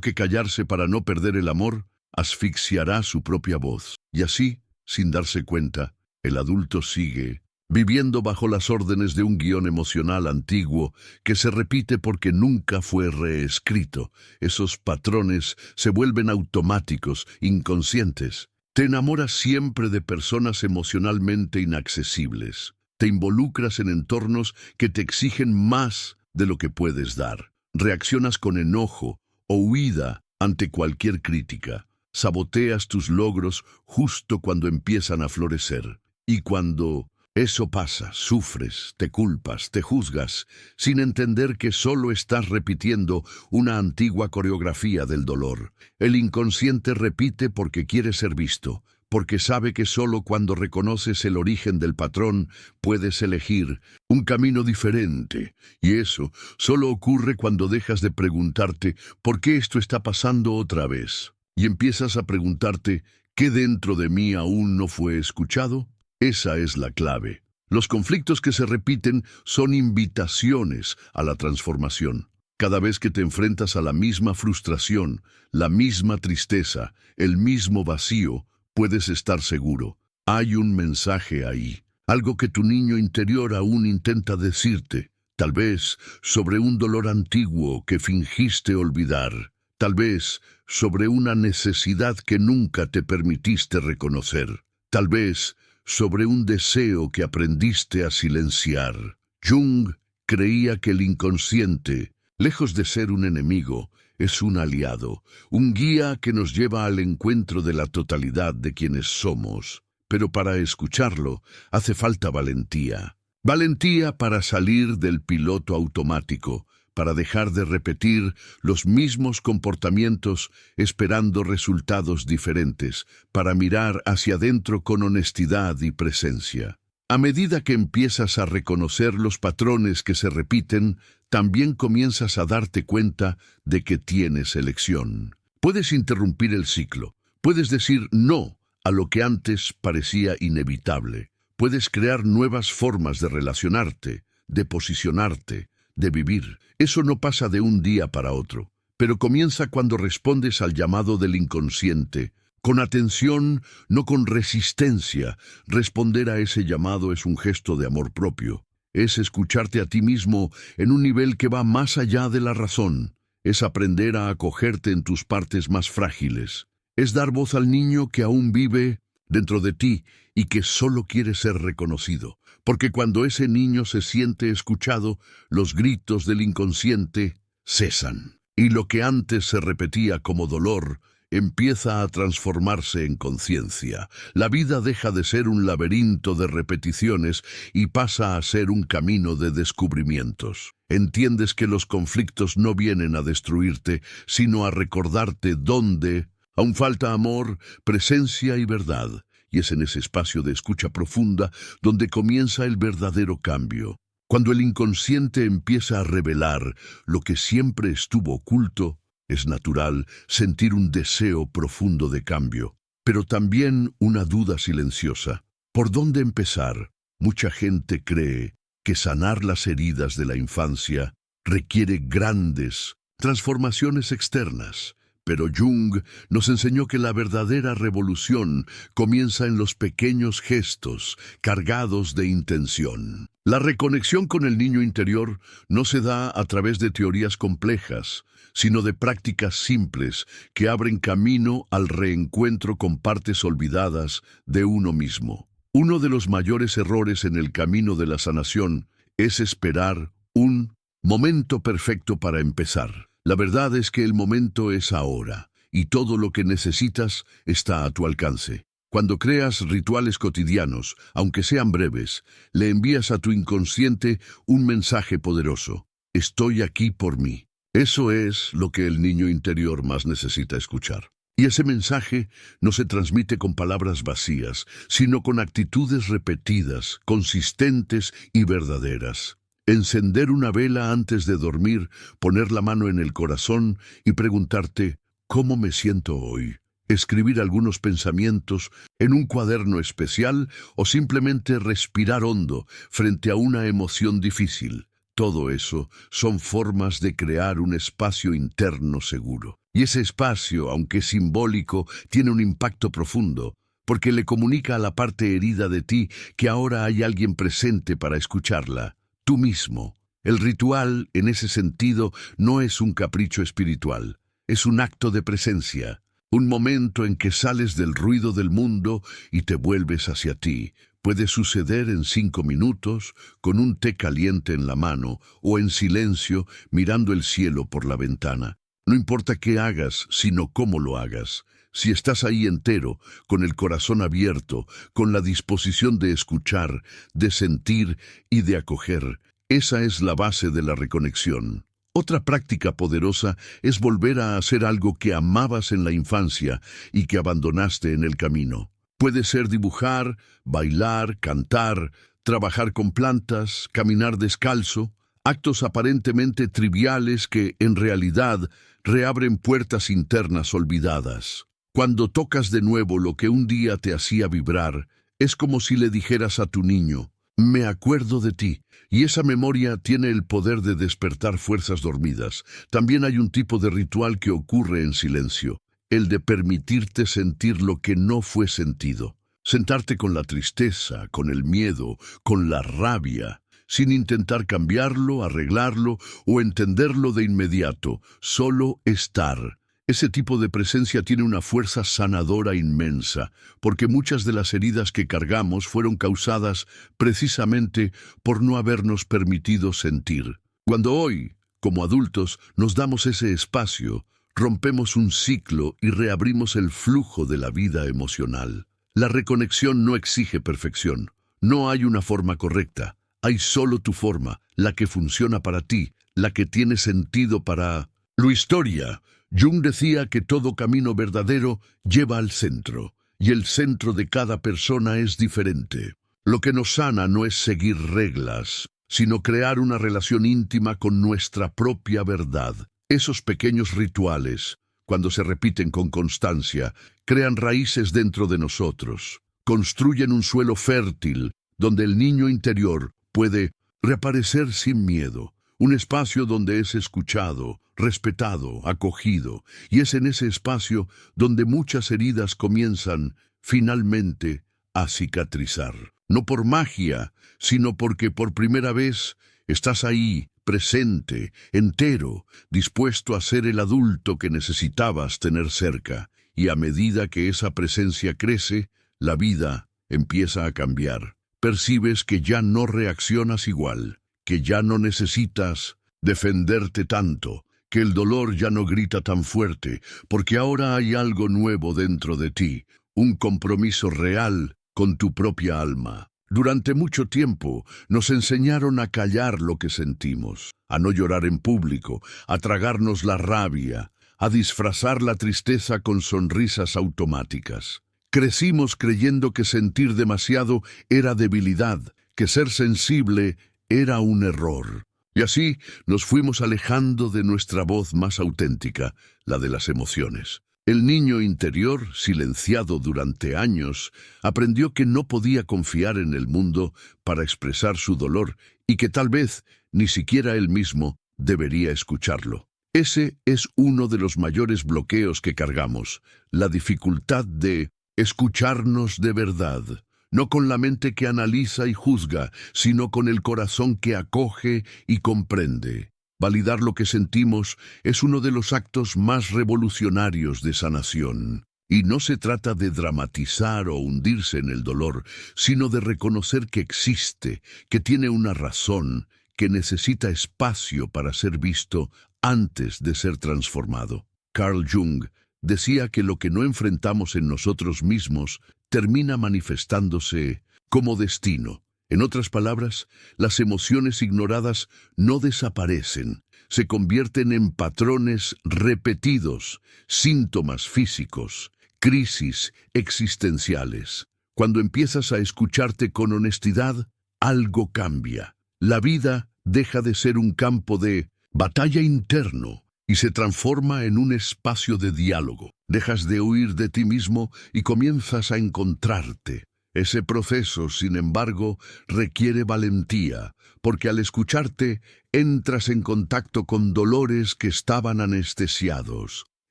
que callarse para no perder el amor, asfixiará su propia voz. Y así, sin darse cuenta, el adulto sigue viviendo bajo las órdenes de un guión emocional antiguo que se repite porque nunca fue reescrito. Esos patrones se vuelven automáticos, inconscientes. Te enamoras siempre de personas emocionalmente inaccesibles. Te involucras en entornos que te exigen más de lo que puedes dar. Reaccionas con enojo o huida ante cualquier crítica. Saboteas tus logros justo cuando empiezan a florecer. Y cuando eso pasa, sufres, te culpas, te juzgas, sin entender que solo estás repitiendo una antigua coreografía del dolor. El inconsciente repite porque quiere ser visto, porque sabe que solo cuando reconoces el origen del patrón puedes elegir un camino diferente. Y eso solo ocurre cuando dejas de preguntarte ¿por qué esto está pasando otra vez? Y empiezas a preguntarte ¿qué dentro de mí aún no fue escuchado? Esa es la clave. Los conflictos que se repiten son invitaciones a la transformación. Cada vez que te enfrentas a la misma frustración, la misma tristeza, el mismo vacío, puedes estar seguro. Hay un mensaje ahí, algo que tu niño interior aún intenta decirte, tal vez sobre un dolor antiguo que fingiste olvidar, tal vez sobre una necesidad que nunca te permitiste reconocer, tal vez sobre un deseo que aprendiste a silenciar. Jung creía que el inconsciente, lejos de ser un enemigo, es un aliado, un guía que nos lleva al encuentro de la totalidad de quienes somos. Pero para escucharlo hace falta valentía. Valentía para salir del piloto automático, para dejar de repetir los mismos comportamientos esperando resultados diferentes, para mirar hacia adentro con honestidad y presencia. A medida que empiezas a reconocer los patrones que se repiten, también comienzas a darte cuenta de que tienes elección. Puedes interrumpir el ciclo, puedes decir no a lo que antes parecía inevitable, puedes crear nuevas formas de relacionarte, de posicionarte, de vivir. Eso no pasa de un día para otro, pero comienza cuando respondes al llamado del inconsciente, con atención, no con resistencia. Responder a ese llamado es un gesto de amor propio. Es escucharte a ti mismo en un nivel que va más allá de la razón. Es aprender a acogerte en tus partes más frágiles. Es dar voz al niño que aún vive dentro de ti y que solo quiere ser reconocido. Porque cuando ese niño se siente escuchado, los gritos del inconsciente cesan. Y lo que antes se repetía como dolor, empieza a transformarse en conciencia. La vida deja de ser un laberinto de repeticiones y pasa a ser un camino de descubrimientos. Entiendes que los conflictos no vienen a destruirte, sino a recordarte dónde aún falta amor, presencia y verdad. Y es en ese espacio de escucha profunda donde comienza el verdadero cambio. Cuando el inconsciente empieza a revelar lo que siempre estuvo oculto, es natural sentir un deseo profundo de cambio, pero también una duda silenciosa. ¿Por dónde empezar? Mucha gente cree que sanar las heridas de la infancia requiere grandes transformaciones externas. Pero Jung nos enseñó que la verdadera revolución comienza en los pequeños gestos cargados de intención. La reconexión con el niño interior no se da a través de teorías complejas, sino de prácticas simples que abren camino al reencuentro con partes olvidadas de uno mismo. Uno de los mayores errores en el camino de la sanación es esperar un momento perfecto para empezar. La verdad es que el momento es ahora, y todo lo que necesitas está a tu alcance. Cuando creas rituales cotidianos, aunque sean breves, le envías a tu inconsciente un mensaje poderoso. Estoy aquí por mí. Eso es lo que el niño interior más necesita escuchar. Y ese mensaje no se transmite con palabras vacías, sino con actitudes repetidas, consistentes y verdaderas. Encender una vela antes de dormir, poner la mano en el corazón y preguntarte, ¿cómo me siento hoy? Escribir algunos pensamientos en un cuaderno especial o simplemente respirar hondo frente a una emoción difícil. Todo eso son formas de crear un espacio interno seguro. Y ese espacio, aunque simbólico, tiene un impacto profundo, porque le comunica a la parte herida de ti que ahora hay alguien presente para escucharla. Tú mismo. El ritual, en ese sentido, no es un capricho espiritual, es un acto de presencia, un momento en que sales del ruido del mundo y te vuelves hacia ti, Puede suceder en 5 minutos, con un té caliente en la mano o en silencio mirando el cielo por la ventana. No importa qué hagas, sino cómo lo hagas. Si estás ahí entero, con el corazón abierto, con la disposición de escuchar, de sentir y de acoger, esa es la base de la reconexión. Otra práctica poderosa es volver a hacer algo que amabas en la infancia y que abandonaste en el camino. Puede ser dibujar, bailar, cantar, trabajar con plantas, caminar descalzo, actos aparentemente triviales que, en realidad, reabren puertas internas olvidadas. Cuando tocas de nuevo lo que un día te hacía vibrar, es como si le dijeras a tu niño: me acuerdo de ti, y esa memoria tiene el poder de despertar fuerzas dormidas. También hay un tipo de ritual que ocurre en silencio, el de permitirte sentir lo que no fue sentido. Sentarte con la tristeza, con el miedo, con la rabia, sin intentar cambiarlo, arreglarlo o entenderlo de inmediato, solo estar. Ese tipo de presencia tiene una fuerza sanadora inmensa, porque muchas de las heridas que cargamos fueron causadas precisamente por no habernos permitido sentir. Cuando hoy, como adultos, nos damos ese espacio, rompemos un ciclo y reabrimos el flujo de la vida emocional. La reconexión no exige perfección. No hay una forma correcta. Hay solo tu forma, la que funciona para ti, la que tiene sentido para... La historia. Jung decía que todo camino verdadero lleva al centro, y el centro de cada persona es diferente. Lo que nos sana no es seguir reglas, sino crear una relación íntima con nuestra propia verdad. Esos pequeños rituales, cuando se repiten con constancia, crean raíces dentro de nosotros, construyen un suelo fértil donde el niño interior puede reaparecer sin miedo. Un espacio donde es escuchado, respetado, acogido, y es en ese espacio donde muchas heridas comienzan, finalmente, a cicatrizar. No por magia, sino porque por primera vez estás ahí, presente, entero, dispuesto a ser el adulto que necesitabas tener cerca, y a medida que esa presencia crece, la vida empieza a cambiar. Percibes que ya no reaccionas igual, que ya no necesitas defenderte tanto, que el dolor ya no grita tan fuerte, porque ahora hay algo nuevo dentro de ti, un compromiso real con tu propia alma. Durante mucho tiempo nos enseñaron a callar lo que sentimos, a no llorar en público, a tragarnos la rabia, a disfrazar la tristeza con sonrisas automáticas. Crecimos creyendo que sentir demasiado era debilidad, que ser sensible era un error. Y así nos fuimos alejando de nuestra voz más auténtica, la de las emociones. El niño interior, silenciado durante años, aprendió que no podía confiar en el mundo para expresar su dolor y que tal vez ni siquiera él mismo debería escucharlo. Ese es uno de los mayores bloqueos que cargamos, la dificultad de escucharnos de verdad. No con la mente que analiza y juzga, sino con el corazón que acoge y comprende. Validar lo que sentimos es uno de los actos más revolucionarios de sanación. Y no se trata de dramatizar o hundirse en el dolor, sino de reconocer que existe, que tiene una razón, que necesita espacio para ser visto antes de ser transformado. Carl Jung decía que lo que no enfrentamos en nosotros mismos termina manifestándose como destino. En otras palabras, las emociones ignoradas no desaparecen, se convierten en patrones repetidos, síntomas físicos, crisis existenciales. Cuando empiezas a escucharte con honestidad, algo cambia. La vida deja de ser un campo de batalla interno y se transforma en un espacio de diálogo. Dejas de huir de ti mismo y comienzas a encontrarte. Ese proceso, sin embargo, requiere valentía, porque al escucharte entras en contacto con dolores que estaban anestesiados,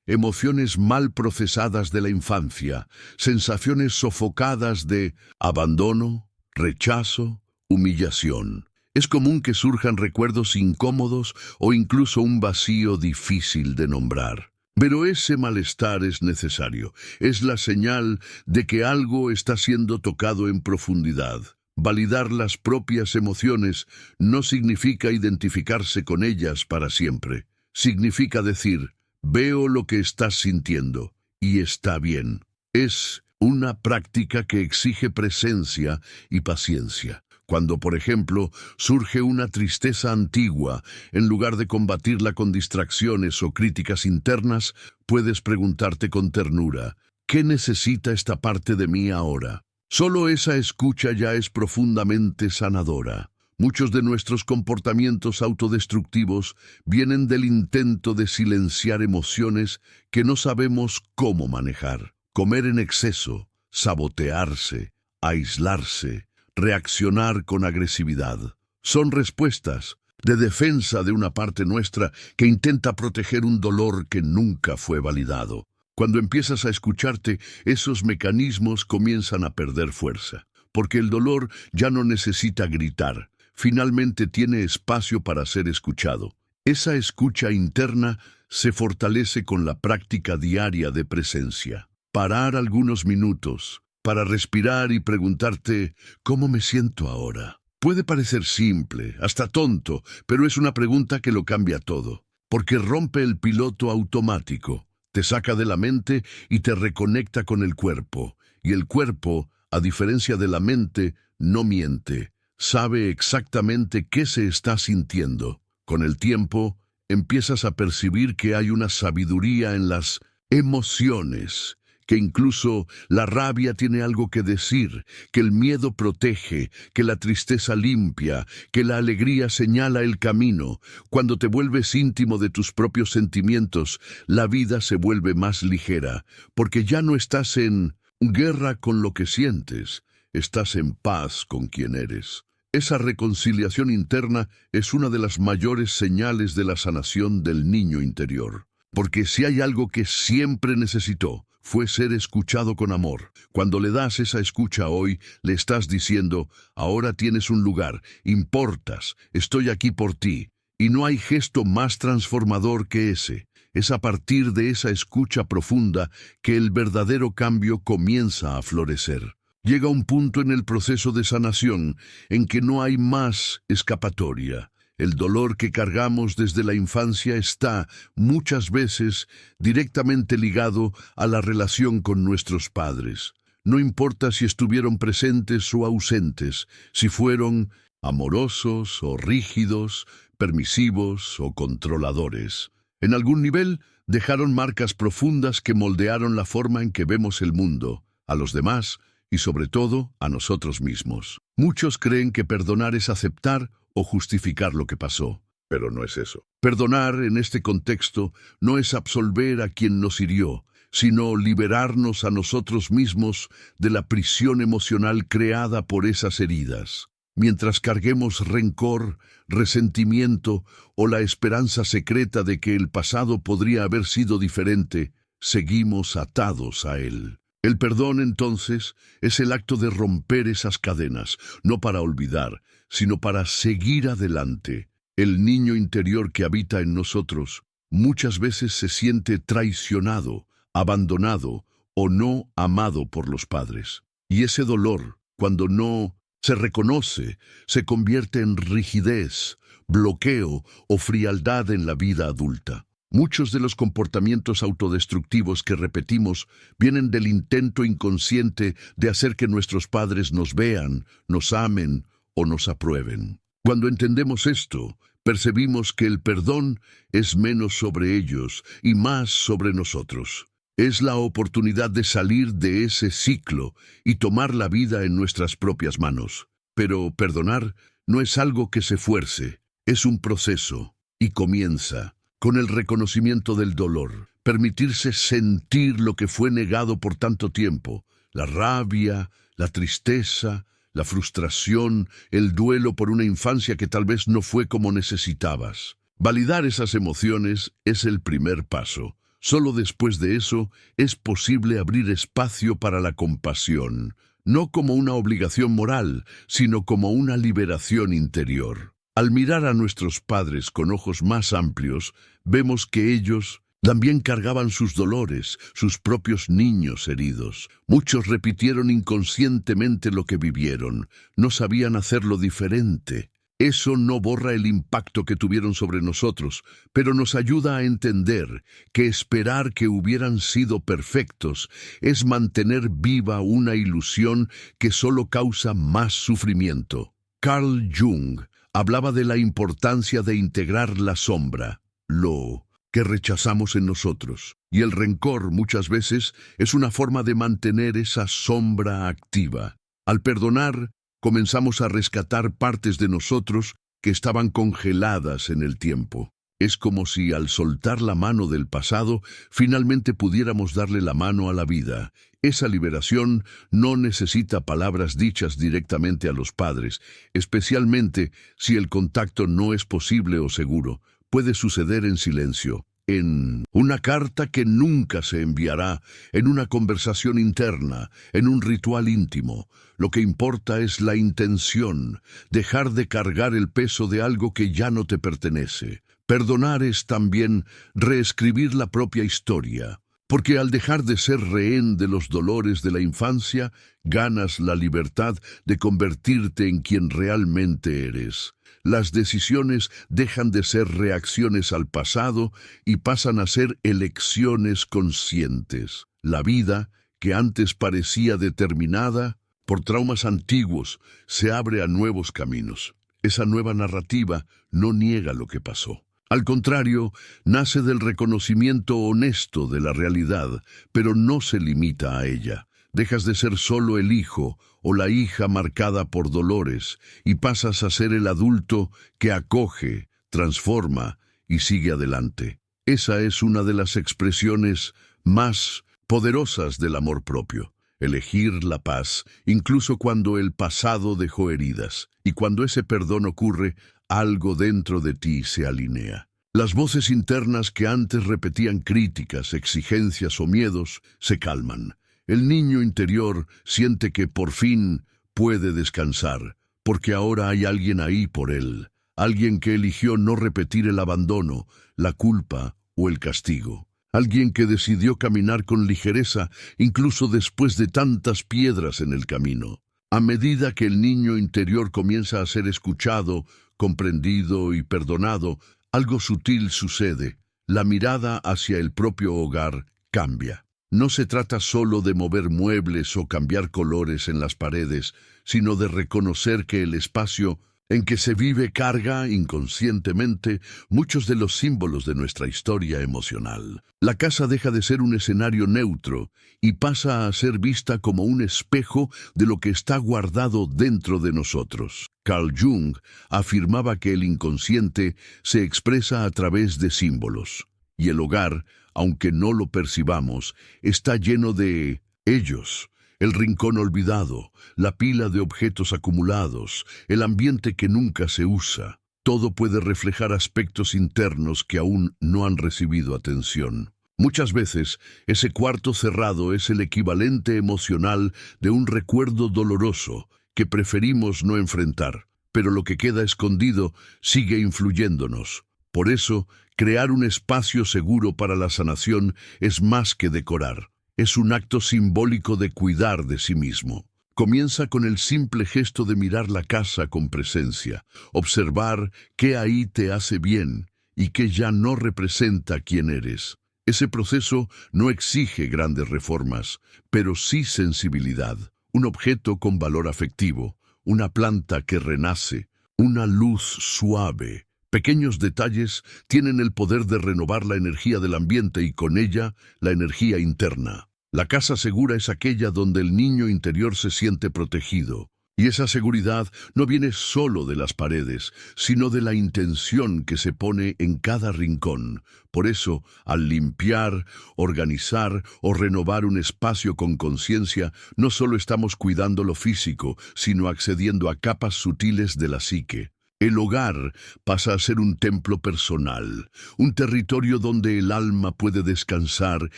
emociones mal procesadas de la infancia, sensaciones sofocadas de abandono, rechazo, humillación. Es común que surjan recuerdos incómodos o incluso un vacío difícil de nombrar. Pero ese malestar es necesario. Es la señal de que algo está siendo tocado en profundidad. Validar las propias emociones no significa identificarse con ellas para siempre. Significa decir, veo lo que estás sintiendo y está bien. Es una práctica que exige presencia y paciencia. Cuando, por ejemplo, surge una tristeza antigua, en lugar de combatirla con distracciones o críticas internas, puedes preguntarte con ternura, ¿qué necesita esta parte de mí ahora? Solo esa escucha ya es profundamente sanadora. Muchos de nuestros comportamientos autodestructivos vienen del intento de silenciar emociones que no sabemos cómo manejar. Comer en exceso, sabotearse, aislarse, reaccionar con agresividad. Son respuestas de defensa de una parte nuestra que intenta proteger un dolor que nunca fue validado. Cuando empiezas a escucharte, esos mecanismos comienzan a perder fuerza, porque el dolor ya no necesita gritar. Finalmente tiene espacio para ser escuchado. Esa escucha interna se fortalece con la práctica diaria de presencia. Parar algunos minutos para respirar y preguntarte, ¿cómo me siento ahora? Puede parecer simple, hasta tonto, pero es una pregunta que lo cambia todo, porque rompe el piloto automático, te saca de la mente y te reconecta con el cuerpo. Y el cuerpo, a diferencia de la mente, no miente. Sabe exactamente qué se está sintiendo. Con el tiempo, empiezas a percibir que hay una sabiduría en las emociones, que incluso la rabia tiene algo que decir, que el miedo protege, que la tristeza limpia, que la alegría señala el camino. Cuando te vuelves íntimo de tus propios sentimientos, la vida se vuelve más ligera, porque ya no estás en guerra con lo que sientes, estás en paz con quien eres. Esa reconciliación interna es una de las mayores señales de la sanación del niño interior. Porque si hay algo que siempre necesitó, fue ser escuchado con amor. Cuando le das esa escucha hoy, le estás diciendo, ahora tienes un lugar, importas, estoy aquí por ti. Y no hay gesto más transformador que ese. Es a partir de esa escucha profunda que el verdadero cambio comienza a florecer. Llega un punto en el proceso de sanación en que no hay más escapatoria. El dolor que cargamos desde la infancia está, muchas veces, directamente ligado a la relación con nuestros padres. No importa si estuvieron presentes o ausentes, si fueron amorosos o rígidos, permisivos o controladores. En algún nivel, dejaron marcas profundas que moldearon la forma en que vemos el mundo, a los demás y sobre todo a nosotros mismos. Muchos creen que perdonar es aceptar o justificar lo que pasó, pero no es eso. Perdonar en este contexto no es absolver a quien nos hirió, sino liberarnos a nosotros mismos de la prisión emocional creada por esas heridas. Mientras carguemos rencor, resentimiento o la esperanza secreta de que el pasado podría haber sido diferente, seguimos atados a él. El perdón, entonces, es el acto de romper esas cadenas, no para olvidar, sino para seguir adelante. El niño interior que habita en nosotros muchas veces se siente traicionado, abandonado o no amado por los padres. Y ese dolor, cuando no se reconoce, se convierte en rigidez, bloqueo o frialdad en la vida adulta. Muchos de los comportamientos autodestructivos que repetimos vienen del intento inconsciente de hacer que nuestros padres nos vean, nos amen o nos aprueben. Cuando entendemos esto, percibimos que el perdón es menos sobre ellos y más sobre nosotros. Es la oportunidad de salir de ese ciclo y tomar la vida en nuestras propias manos. Pero perdonar no es algo que se fuerce, es un proceso y comienza con el reconocimiento del dolor, permitirse sentir lo que fue negado por tanto tiempo, la rabia, la tristeza, la frustración, el duelo por una infancia que tal vez no fue como necesitabas. Validar esas emociones es el primer paso. Solo después de eso es posible abrir espacio para la compasión, no como una obligación moral, sino como una liberación interior. Al mirar a nuestros padres con ojos más amplios, vemos que ellos También cargaban sus dolores, sus propios niños heridos. Muchos repitieron inconscientemente lo que vivieron. No sabían hacerlo diferente. Eso no borra el impacto que tuvieron sobre nosotros, pero nos ayuda a entender que esperar que hubieran sido perfectos es mantener viva una ilusión que solo causa más sufrimiento. Carl Jung hablaba de la importancia de integrar la sombra, lo que rechazamos en nosotros, y el rencor muchas veces es una forma de mantener esa sombra activa. Al perdonar, comenzamos a rescatar partes de nosotros que estaban congeladas en el tiempo. Es como si al soltar la mano del pasado, finalmente pudiéramos darle la mano a la vida. Esa liberación no necesita palabras dichas directamente a los padres, especialmente si el contacto no es posible o seguro. Puede suceder en silencio, en una carta que nunca se enviará, en una conversación interna, en un ritual íntimo. Lo que importa es la intención, dejar de cargar el peso de algo que ya no te pertenece. Perdonar es también reescribir la propia historia, porque al dejar de ser rehén de los dolores de la infancia, ganas la libertad de convertirte en quien realmente eres. Las decisiones dejan de ser reacciones al pasado y pasan a ser elecciones conscientes. La vida, que antes parecía determinada por traumas antiguos, se abre a nuevos caminos. Esa nueva narrativa no niega lo que pasó. Al contrario, nace del reconocimiento honesto de la realidad, pero no se limita a ella. Dejas de ser solo el hijo o la hija marcada por dolores y pasas a ser el adulto que acoge, transforma y sigue adelante. Esa es una de las expresiones más poderosas del amor propio. Elegir la paz, incluso cuando el pasado dejó heridas, y cuando ese perdón ocurre, algo dentro de ti se alinea. Las voces internas que antes repetían críticas, exigencias o miedos se calman. El niño interior siente que por fin puede descansar, porque ahora hay alguien ahí por él, alguien que eligió no repetir el abandono, la culpa o el castigo. Alguien que decidió caminar con ligereza, incluso después de tantas piedras en el camino. A medida que el niño interior comienza a ser escuchado, comprendido y perdonado, algo sutil sucede. La mirada hacia el propio hogar cambia. No se trata solo de mover muebles o cambiar colores en las paredes, sino de reconocer que el espacio en que se vive carga inconscientemente muchos de los símbolos de nuestra historia emocional. La casa deja de ser un escenario neutro y pasa a ser vista como un espejo de lo que está guardado dentro de nosotros. Carl Jung afirmaba que el inconsciente se expresa a través de símbolos, y el hogar, aunque no lo percibamos, está lleno de ellos. El rincón olvidado, la pila de objetos acumulados, el ambiente que nunca se usa. Todo puede reflejar aspectos internos que aún no han recibido atención. Muchas veces, ese cuarto cerrado es el equivalente emocional de un recuerdo doloroso que preferimos no enfrentar, pero lo que queda escondido sigue influyéndonos. Por eso, crear un espacio seguro para la sanación es más que decorar. Es un acto simbólico de cuidar de sí mismo. Comienza con el simple gesto de mirar la casa con presencia, observar qué ahí te hace bien y qué ya no representa quién eres. Ese proceso no exige grandes reformas, pero sí sensibilidad. Un objeto con valor afectivo, una planta que renace, una luz suave. Pequeños detalles tienen el poder de renovar la energía del ambiente y con ella la energía interna. La casa segura es aquella donde el niño interior se siente protegido. Y esa seguridad no viene solo de las paredes, sino de la intención que se pone en cada rincón. Por eso, al limpiar, organizar o renovar un espacio con conciencia, no solo estamos cuidando lo físico, sino accediendo a capas sutiles de la psique. El hogar pasa a ser un templo personal, un territorio donde el alma puede descansar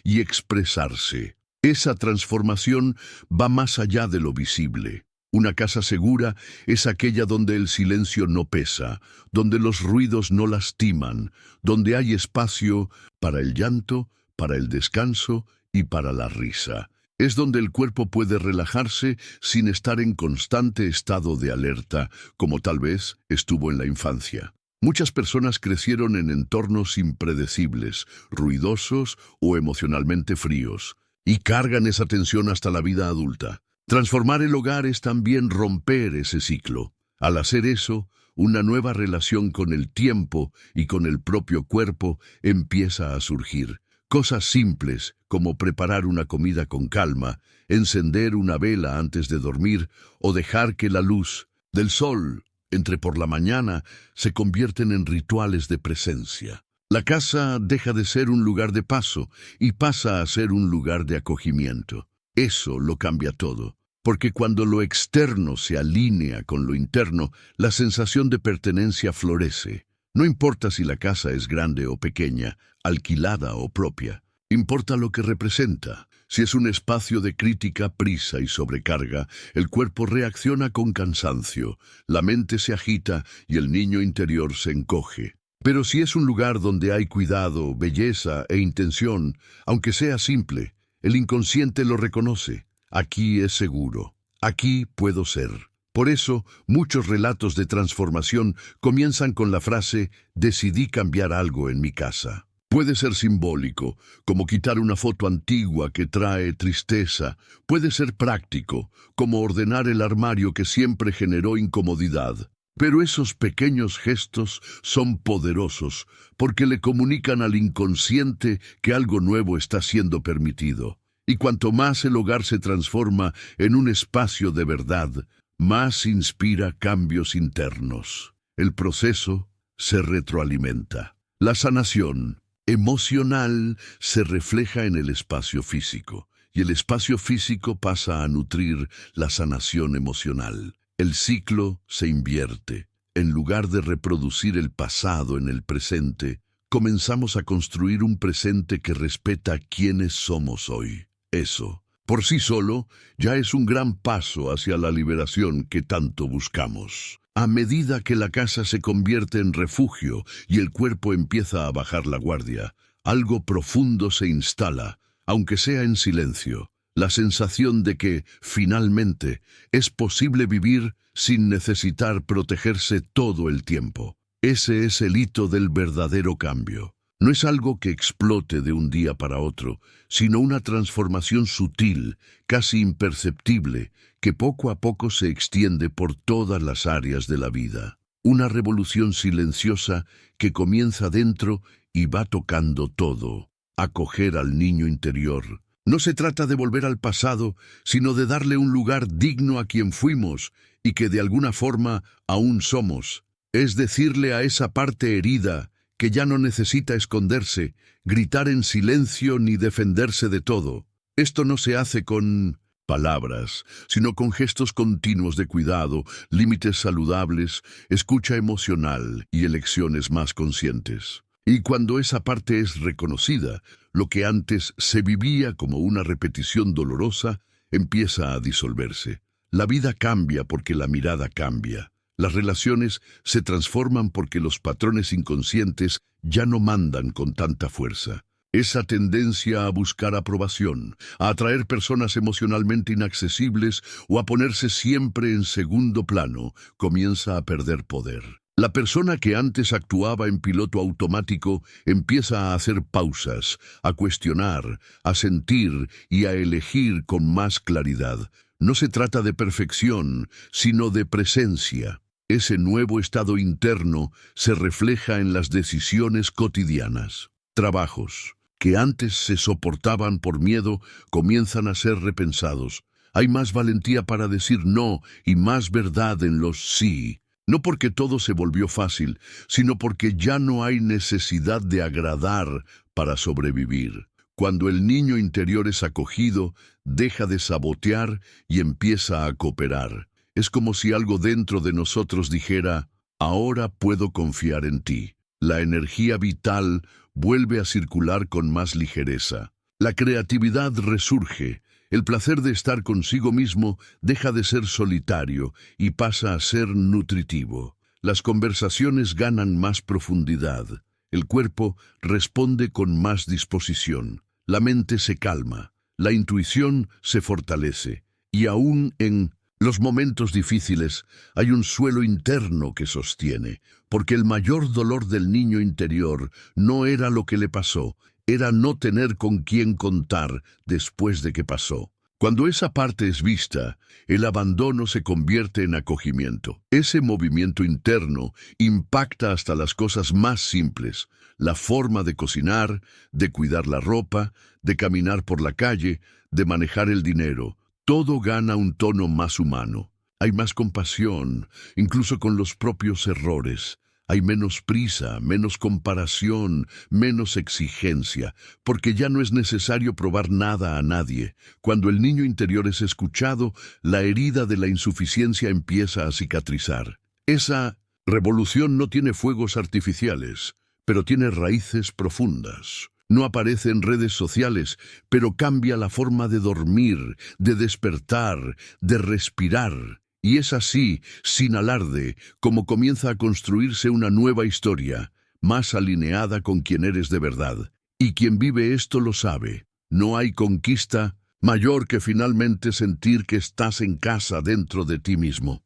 y expresarse. Esa transformación va más allá de lo visible. Una casa segura es aquella donde el silencio no pesa, donde los ruidos no lastiman, donde hay espacio para el llanto, para el descanso y para la risa. Es donde el cuerpo puede relajarse sin estar en constante estado de alerta, como tal vez estuvo en la infancia. Muchas personas crecieron en entornos impredecibles, ruidosos o emocionalmente fríos, y cargan esa tensión hasta la vida adulta. Transformar el hogar es también romper ese ciclo. Al hacer eso, una nueva relación con el tiempo y con el propio cuerpo empieza a surgir. Cosas simples como preparar una comida con calma, encender una vela antes de dormir o dejar que la luz del sol entre por la mañana se convierten en rituales de presencia. La casa deja de ser un lugar de paso y pasa a ser un lugar de acogimiento. Eso lo cambia todo, porque cuando lo externo se alinea con lo interno, la sensación de pertenencia florece. No importa si la casa es grande o pequeña, alquilada o propia. Importa lo que representa. Si es un espacio de crítica, prisa y sobrecarga, el cuerpo reacciona con cansancio, la mente se agita y el niño interior se encoge. Pero si es un lugar donde hay cuidado, belleza e intención, aunque sea simple, el inconsciente lo reconoce. Aquí es seguro. Aquí puedo ser. Por eso, muchos relatos de transformación comienzan con la frase «decidí cambiar algo en mi casa». Puede ser simbólico, como quitar una foto antigua que trae tristeza. Puede ser práctico, como ordenar el armario que siempre generó incomodidad. Pero esos pequeños gestos son poderosos porque le comunican al inconsciente que algo nuevo está siendo permitido. Y cuanto más el hogar se transforma en un espacio de verdad, más inspira cambios internos. El proceso se retroalimenta. La sanación emocional se refleja en el espacio físico, y el espacio físico pasa a nutrir la sanación emocional. El ciclo se invierte. En lugar de reproducir el pasado en el presente, comenzamos a construir un presente que respeta quiénes somos hoy. Eso, por sí solo, ya es un gran paso hacia la liberación que tanto buscamos. A medida que la casa se convierte en refugio y el cuerpo empieza a bajar la guardia, algo profundo se instala, aunque sea en silencio. La sensación de que, finalmente, es posible vivir sin necesitar protegerse todo el tiempo. Ese es el hito del verdadero cambio. No es algo que explote de un día para otro, sino una transformación sutil, casi imperceptible, que poco a poco se extiende por todas las áreas de la vida. Una revolución silenciosa que comienza dentro y va tocando todo. Acoger al niño interior. No se trata de volver al pasado, sino de darle un lugar digno a quien fuimos y que de alguna forma aún somos. Es decirle a esa parte herida que ya no necesita esconderse, gritar en silencio ni defenderse de todo. Esto no se hace con palabras, sino con gestos continuos de cuidado, límites saludables, escucha emocional y elecciones más conscientes. Y cuando esa parte es reconocida, lo que antes se vivía como una repetición dolorosa empieza a disolverse. La vida cambia porque la mirada cambia. Las relaciones se transforman porque los patrones inconscientes ya no mandan con tanta fuerza. Esa tendencia a buscar aprobación, a atraer personas emocionalmente inaccesibles o a ponerse siempre en segundo plano, comienza a perder poder. La persona que antes actuaba en piloto automático empieza a hacer pausas, a cuestionar, a sentir y a elegir con más claridad. No se trata de perfección, sino de presencia. Ese nuevo estado interno se refleja en las decisiones cotidianas. Trabajos que antes se soportaban por miedo comienzan a ser repensados. Hay más valentía para decir no y más verdad en los sí. No porque todo se volvió fácil, sino porque ya no hay necesidad de agradar para sobrevivir. Cuando el niño interior es acogido, deja de sabotear y empieza a cooperar. Es como si algo dentro de nosotros dijera, ahora puedo confiar en ti. La energía vital vuelve a circular con más ligereza. La creatividad resurge El placer de estar consigo mismo deja de ser solitario y pasa a ser nutritivo. Las conversaciones ganan más profundidad. El cuerpo responde con más disposición. La mente se calma. La intuición se fortalece. Y aún en los momentos difíciles hay un suelo interno que sostiene, porque el mayor dolor del niño interior no era lo que le pasó, era no tener con quién contar después de que pasó. Cuando esa parte es vista, el abandono se convierte en acogimiento. Ese movimiento interno impacta hasta las cosas más simples, la forma de cocinar, de cuidar la ropa, de caminar por la calle, de manejar el dinero. Todo gana un tono más humano. Hay más compasión, incluso con los propios errores. Hay menos prisa, menos comparación, menos exigencia, porque ya no es necesario probar nada a nadie. Cuando el niño interior es escuchado, la herida de la insuficiencia empieza a cicatrizar. Esa revolución no tiene fuegos artificiales, pero tiene raíces profundas. No aparece en redes sociales, pero cambia la forma de dormir, de despertar, de respirar. Y es así, sin alarde, como comienza a construirse una nueva historia, más alineada con quien eres de verdad. Y quien vive esto lo sabe. No hay conquista mayor que finalmente sentir que estás en casa dentro de ti mismo.